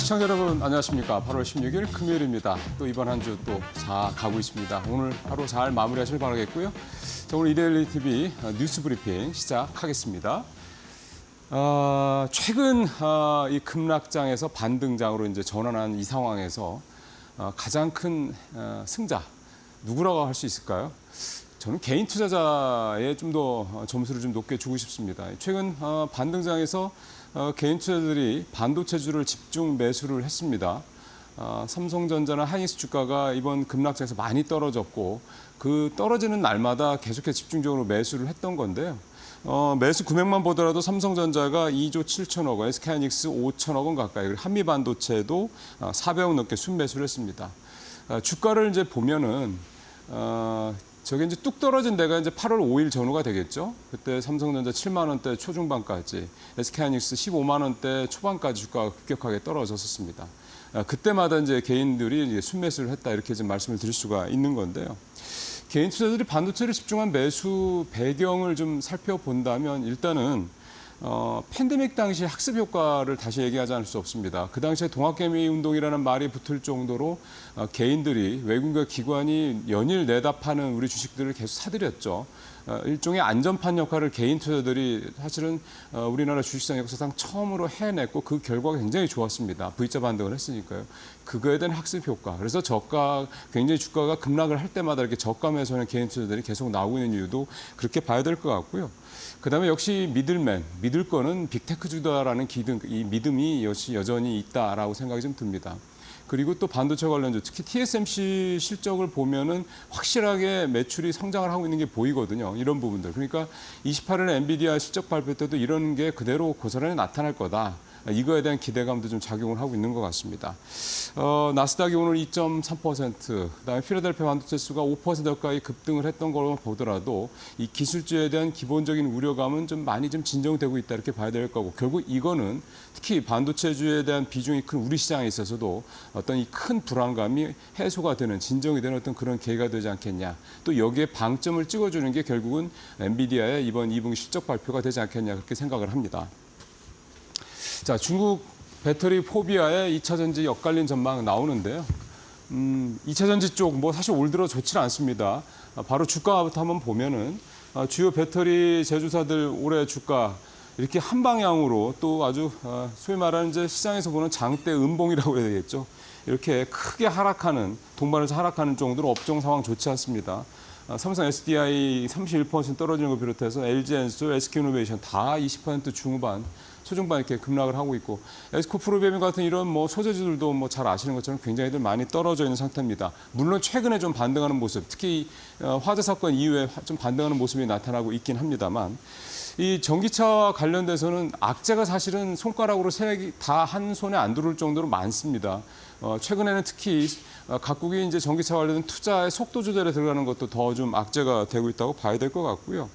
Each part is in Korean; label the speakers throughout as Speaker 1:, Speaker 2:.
Speaker 1: 시청자 여러분 안녕하십니까. 8월 16일 금요일입니다. 또 이번 한 주 또 잘 가고 있습니다. 오늘 하루 잘 마무리하시길 바라겠고요. 자, 오늘 이데일리 TV 뉴스 브리핑 시작하겠습니다. 최근 이 급락장에서 반등장으로 이제 전환한 이 상황에서 가장 큰 승자 누구라고 할 수 있을까요? 저는 개인 투자자에 좀 더 점수를 좀 높게 주고 싶습니다. 최근 반등장에서 개인 투자자들이 반도체주를 집중 매수를 했습니다. 삼성전자나 하이닉스 주가가 이번 급락장에서 많이 떨어졌고 그 떨어지는 날마다 계속해서 집중적으로 매수를 했던 건데요. 매수 금액만 보더라도 삼성전자가 2조 7천억 원, SK하이닉스 5천억 원 가까이, 그리고 한미반도체도 400억 넘게 순매수를 했습니다. 주가를 이제 보면은 저게 이제 뚝 떨어진 데가 이제 8월 5일 전후가 되겠죠. 그때 삼성전자 7만 원대 초중반까지, SK하이닉스 15만 원대 초반까지 주가가 급격하게 떨어졌었습니다. 그때마다 이제 개인들이 이제 순매수를 했다 이렇게 좀 말씀을 드릴 수가 있는 건데요. 개인 투자자들이 반도체를 집중한 매수 배경을 좀 살펴본다면 일단은 팬데믹 당시 학습 효과를 다시 얘기하지 않을 수 없습니다. 그 당시에 동학개미 운동이라는 말이 붙을 정도로 개인들이 외국인과 기관이 연일 내다 파는 우리 주식들을 계속 사들였죠. 일종의 안전판 역할을 개인 투자들이 사실은 우리나라 주식시장 역사상 처음으로 해냈고 그 결과가 굉장히 좋았습니다. V자 반등을 했으니까요. 그거에 대한 학습 효과. 그래서 굉장히 주가가 급락을 할 때마다 이렇게 저가 매수하는 개인 투자들이 계속 나오고 있는 이유도 그렇게 봐야 될 것 같고요. 그다음에 역시 믿을 거는 빅테크주다라는 이 믿음이 여전히 있다라고 생각이 좀 듭니다. 그리고 또 반도체 관련주, 특히 TSMC 실적을 보면은 확실하게 매출이 성장을 하고 있는 게 보이거든요. 이런 부분들. 그러니까 28일 엔비디아 실적 발표 때도 이런 게 그대로 고스란히 나타날 거다. 이거에 대한 기대감도 좀 작용을 하고 있는 것 같습니다. 나스닥이 오늘 2.3%, 그다음에 필라델피아 반도체 수가 5% 가까이 급등을 했던 걸로 보더라도 이 기술주에 대한 기본적인 우려감은 좀 많이 좀 진정되고 있다 이렇게 봐야 될 거고, 결국 이거는 특히 반도체주에 대한 비중이 큰 우리 시장에 있어서도 어떤 이 큰 불안감이 해소가 되는, 진정이 되는 어떤 그런 계기가 되지 않겠냐. 또 여기에 방점을 찍어주는 게 결국은 엔비디아의 이번 2분기 실적 발표가 되지 않겠냐 그렇게 생각을 합니다. 자, 중국 배터리 포비아의 2차 전지 엇갈린 전망 나오는데요. 2차 전지 쪽 사실 올 들어 좋지는 않습니다. 바로 주가부터 한번 보면은 주요 배터리 제조사들 올해 주가 이렇게 한 방향으로 또 아주 소위 말하는 이제 시장에서 보는 장대 음봉이라고 해야 되겠죠. 이렇게 크게 동반해서 하락하는 정도로 업종 상황 좋지 않습니다. 삼성 SDI 31% 떨어지는 걸 비롯해서 LG엔솔, SK이노베이션 다 20% 중후반, 초중반 이렇게 급락을 하고 있고, 에스코프로비엠 같은 이런 소재주들도 잘 아시는 것처럼 굉장히들 많이 떨어져 있는 상태입니다. 물론 최근에 좀 반등하는 모습, 특히 화재 사건 이후에 좀 반등하는 모습이 나타나고 있긴 합니다만, 이 전기차와 관련돼서는 악재가 사실은 손가락으로 다 한 손에 안 들어올 정도로 많습니다. 최근에는 특히 각국이 이제 전기차 관련된 투자의 속도 조절에 들어가는 것도 더 좀 악재가 되고 있다고 봐야 될 것 같고요.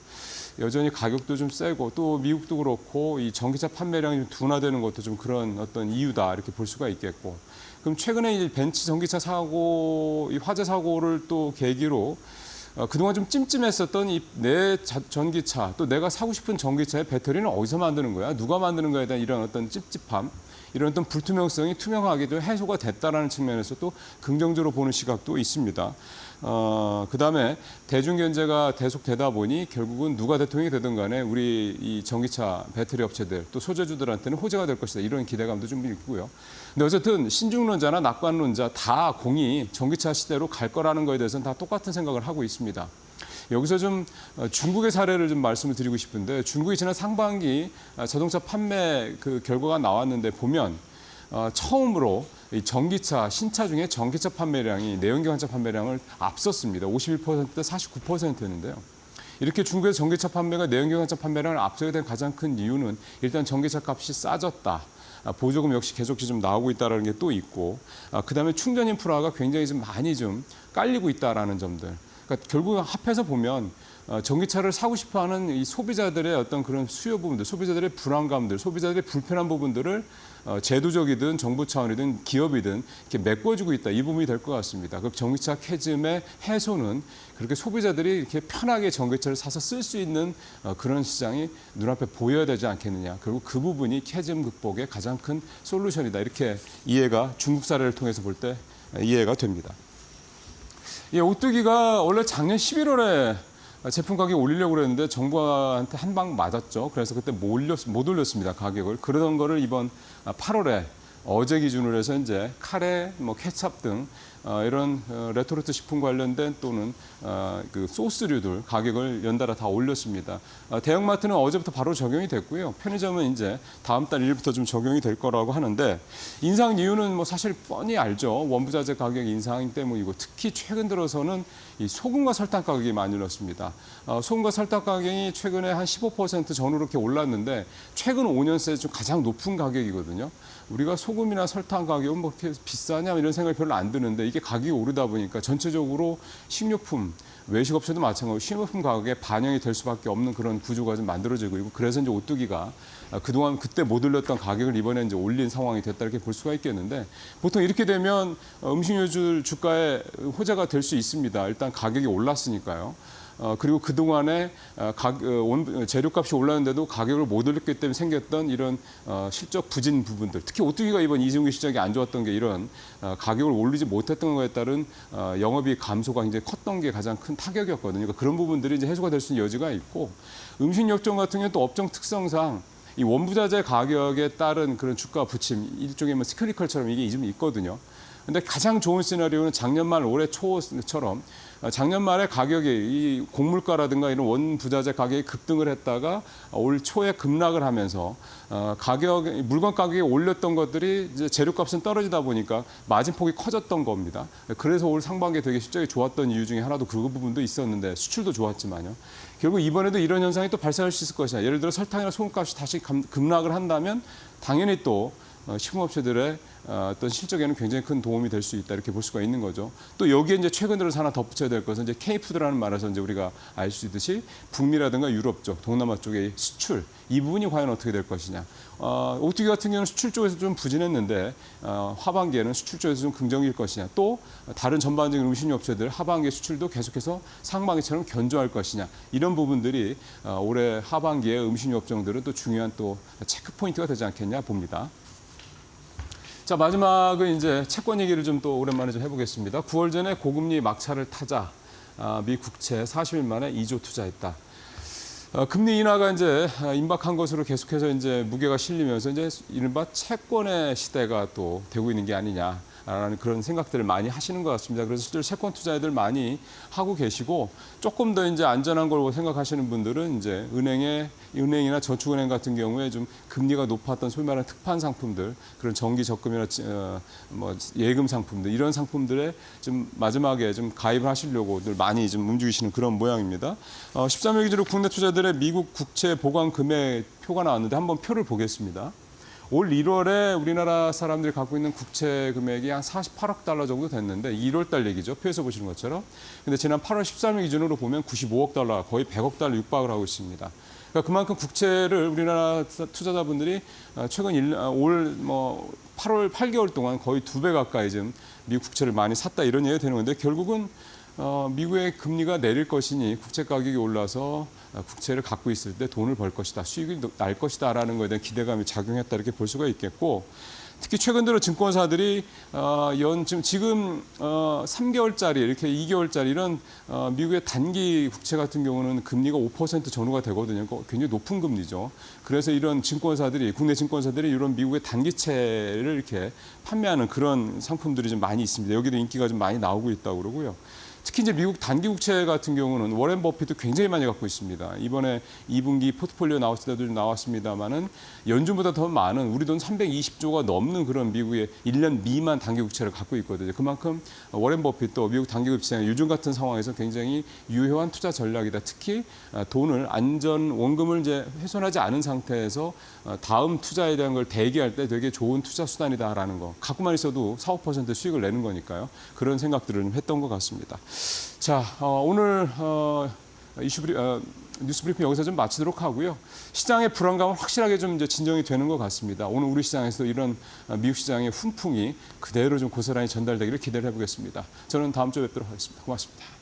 Speaker 1: 여전히 가격도 좀 세고 또 미국도 그렇고 이 전기차 판매량이 좀 둔화되는 것도 좀 그런 어떤 이유다 이렇게 볼 수가 있겠고, 그럼 최근에 이 벤츠 전기차 이 화재 사고를 또 계기로 그동안 좀 찜찜했었던 내 전기차, 또 내가 사고 싶은 전기차의 배터리는 어디서 만드는 거야? 누가 만드는 거에 대한 이런 어떤 찝찝함, 이런 어떤 불투명성이 투명하게 좀 해소가 됐다라는 측면에서 또 긍정적으로 보는 시각도 있습니다. 그다음에 대중경제가 계속되다 보니 결국은 누가 대통령이 되든 간에 우리 이 전기차 배터리 업체들 또 소재주들한테는 호재가 될 것이다 이런 기대감도 좀 있고요. 근데 어쨌든 신중론자나 낙관론자 다 공이 전기차 시대로 갈 거라는 거에 대해서는 다 똑같은 생각을 하고 있습니다. 여기서 좀 중국의 사례를 좀 말씀을 드리고 싶은데, 중국이 지난 상반기 자동차 판매 그 결과가 나왔는데 보면 처음으로 이 신차 중에 전기차 판매량이 내연기관차 판매량을 앞섰습니다. 51%대 49%였는데요. 이렇게 중국에서 전기차 판매가 내연기관차 판매량을 앞서게 된 가장 큰 이유는 일단 전기차 값이 싸졌다. 보조금 역시 계속 좀 나오고 있다는 게 또 있고, 그다음에 충전 인프라가 굉장히 좀 많이 좀 깔리고 있다라는 점들. 그러니까 결국 합해서 보면 전기차를 사고 싶어하는 이 소비자들의 어떤 그런 수요 부분들, 소비자들의 불안감들, 소비자들의 불편한 부분들을 제도적이든 정부 차원이든 기업이든 이렇게 메꿔주고 있다. 이 부분이 될 것 같습니다. 그 전기차 캐즘의 해소는 그렇게 소비자들이 이렇게 편하게 전기차를 사서 쓸 수 있는 그런 시장이 눈앞에 보여야 되지 않겠느냐. 그리고 그 부분이 캐즘 극복의 가장 큰 솔루션이다. 이렇게 이해가 중국 사례를 통해서 볼 때 이해가 됩니다. 예, 오뚜기가 원래 작년 11월에 제품 가격 올리려고 그랬는데 정부한테 한 방 맞았죠. 그래서 그때 못 올렸습니다. 가격을. 그러던 거를 이번 8월에 어제 기준으로 해서 이제 카레, 뭐 케찹 등 이런 레토르트 식품 관련된 또는 그 소스류들 가격을 연달아 다 올렸습니다. 대형마트는 어제부터 바로 적용이 됐고요. 편의점은 이제 다음 달 1일부터 좀 적용이 될 거라고 하는데 인상 이유는 뭐 사실 뻔히 알죠. 원부자재 가격 인상 때문이고 특히 최근 들어서는 이 소금과 설탕 가격이 많이 올랐습니다. 소금과 설탕 가격이 최근에 한 15% 전후로 이렇게 올랐는데 최근 5년 새에 좀 가장 높은 가격이거든요. 우리가 소금이나 설탕 가격은 뭐 이렇게 비싸냐 이런 생각이 별로 안 드는데 이게 가격이 오르다 보니까 전체적으로 식료품, 외식업체도 마찬가지로 식료품 가격에 반영이 될 수밖에 없는 그런 구조가 좀 만들어지고 있고 그래서 이제 오뚜기가 그동안 그때 못 올렸던 가격을 이번에 이제 올린 상황이 됐다 이렇게 볼 수가 있겠는데 보통 이렇게 되면 음식료줄 주가에 호재가 될 수 있습니다. 일단 가격이 올랐으니까요. 그리고 그동안에 재료값이 올랐는데도 가격을 못 올렸기 때문에 생겼던 이런 실적 부진 부분들, 특히 오뚜기가 이번 2분기 실적이 안 좋았던 게 이런 가격을 올리지 못했던 것에 따른 영업이익 감소가 굉장히 컸던 게 가장 큰 타격이었거든요. 그러니까 그런 부분들이 이제 해소가 될 수 있는 여지가 있고 음식료점 같은 경우는 또 업종 특성상 이 원부자재 가격에 따른 그런 주가 부침, 일종의 뭐 스크리컬처럼 이게 좀 있거든요. 근데 가장 좋은 시나리오는 작년 말 올해 초처럼 작년 말에 가격이 이 곡물가라든가 이런 원부자재 가격이 급등을 했다가 올 초에 급락을 하면서 물건 가격이 올렸던 것들이 이제 재료값은 떨어지다 보니까 마진폭이 커졌던 겁니다. 그래서 올 상반기에 되게 실적이 좋았던 이유 중에 하나도 그 부분도 있었는데 수출도 좋았지만요. 결국 이번에도 이런 현상이 또 발생할 수 있을 것이냐. 예를 들어 설탕이나 소금값이 다시 급락을 한다면 당연히 또 식품업체들의 어떤 실적에는 굉장히 큰 도움이 될 수 있다 이렇게 볼 수가 있는 거죠. 또 여기에 이제 최근 들어서 하나 덧붙여야 될 것은 이제 K푸드라는 말에서 이제 우리가 알 수 있듯이 북미라든가 유럽 쪽, 동남아 쪽의 수출 이 부분이 과연 어떻게 될 것이냐. 오뚜기 같은 경우는 수출 쪽에서 좀 부진했는데 하반기에는 수출 쪽에서 좀 긍정일 것이냐. 또 다른 전반적인 음식료 업체들 하반기 수출도 계속해서 상반기처럼 견조할 것이냐. 이런 부분들이 올해 하반기에 음식료 업종들은 또 중요한 또 체크 포인트가 되지 않겠냐 봅니다. 자, 마지막은 이제 채권 얘기를 좀 또 오랜만에 좀 해보겠습니다. 9월 전에 고금리 막차를 타자 미 국채 40일 만에 2조 투자했다. 금리 인하가 이제 임박한 것으로 계속해서 이제 무게가 실리면서 이제 이른바 채권의 시대가 또 되고 있는 게 아니냐라는 그런 생각들을 많이 하시는 것 같습니다. 그래서 실제로 채권 투자들 많이 하고 계시고 조금 더 이제 안전한 걸 생각하시는 분들은 이제 은행이나 저축은행 같은 경우에 좀 금리가 높았던 소위 말하는 특판 상품들, 그런 정기 적금이나 뭐 예금 상품들 이런 상품들에 좀 마지막에 좀 가입을 하시려고들 많이 좀 움직이시는 그런 모양입니다. 13일 기준으로 국내 투자들의 미국 국채 보관 금액 표가 나왔는데 한번 표를 보겠습니다. 올 1월에 우리나라 사람들이 갖고 있는 국채 금액이 한 48억 달러 정도 됐는데 1월 달 얘기죠. 표에서 보시는 것처럼. 근데 지난 8월 13일 기준으로 보면 95억 달러, 거의 100억 달러 육박을 하고 있습니다. 그러니까 그만큼 국채를 우리나라 투자자분들이 최근 올 8개월 동안 거의 2배 가까이 좀 미국 국채를 많이 샀다 이런 얘기가 되는 건데 결국은 미국의 금리가 내릴 것이니 국채 가격이 올라서 국채를 갖고 있을 때 돈을 벌 것이다, 수익이 날 것이다라는 것에 대한 기대감이 작용했다 이렇게 볼 수가 있겠고 특히 최근 들어 증권사들이 지금 3개월짜리 이렇게 2개월짜리 이런 미국의 단기 국채 같은 경우는 금리가 5% 전후가 되거든요. 굉장히 높은 금리죠. 그래서 이런 증권사들이 국내 증권사들이 이런 미국의 단기채를 이렇게 판매하는 그런 상품들이 좀 많이 있습니다. 여기도 인기가 좀 많이 나오고 있다고 그러고요. 특히 이제 미국 단기 국채 같은 경우는 워렌 버핏도 굉장히 많이 갖고 있습니다. 이번에 2분기 포트폴리오 나왔을 때도 나왔습니다만은 연준보다 더 많은 우리 돈 320조가 넘는 그런 미국의 1년 미만 단기 국채를 갖고 있거든요. 그만큼 워렌 버핏도 미국 단기 국채는 요즘 같은 상황에서 굉장히 유효한 투자 전략이다. 특히 돈을 원금을 이제 훼손하지 않은 상태에서 다음 투자에 대한 걸 대기할 때 되게 좋은 투자 수단이다라는 거. 갖고만 있어도 4, 5% 수익을 내는 거니까요. 그런 생각들을 좀 했던 것 같습니다. 자, 오늘 뉴스 브리핑 여기서 좀 마치도록 하고요. 시장의 불안감은 확실하게 좀 이제 진정이 되는 것 같습니다. 오늘 우리 시장에서 이런 미국 시장의 훈풍이 그대로 좀 고스란히 전달되기를 기대를 해보겠습니다. 저는 다음 주에 뵙도록 하겠습니다. 고맙습니다.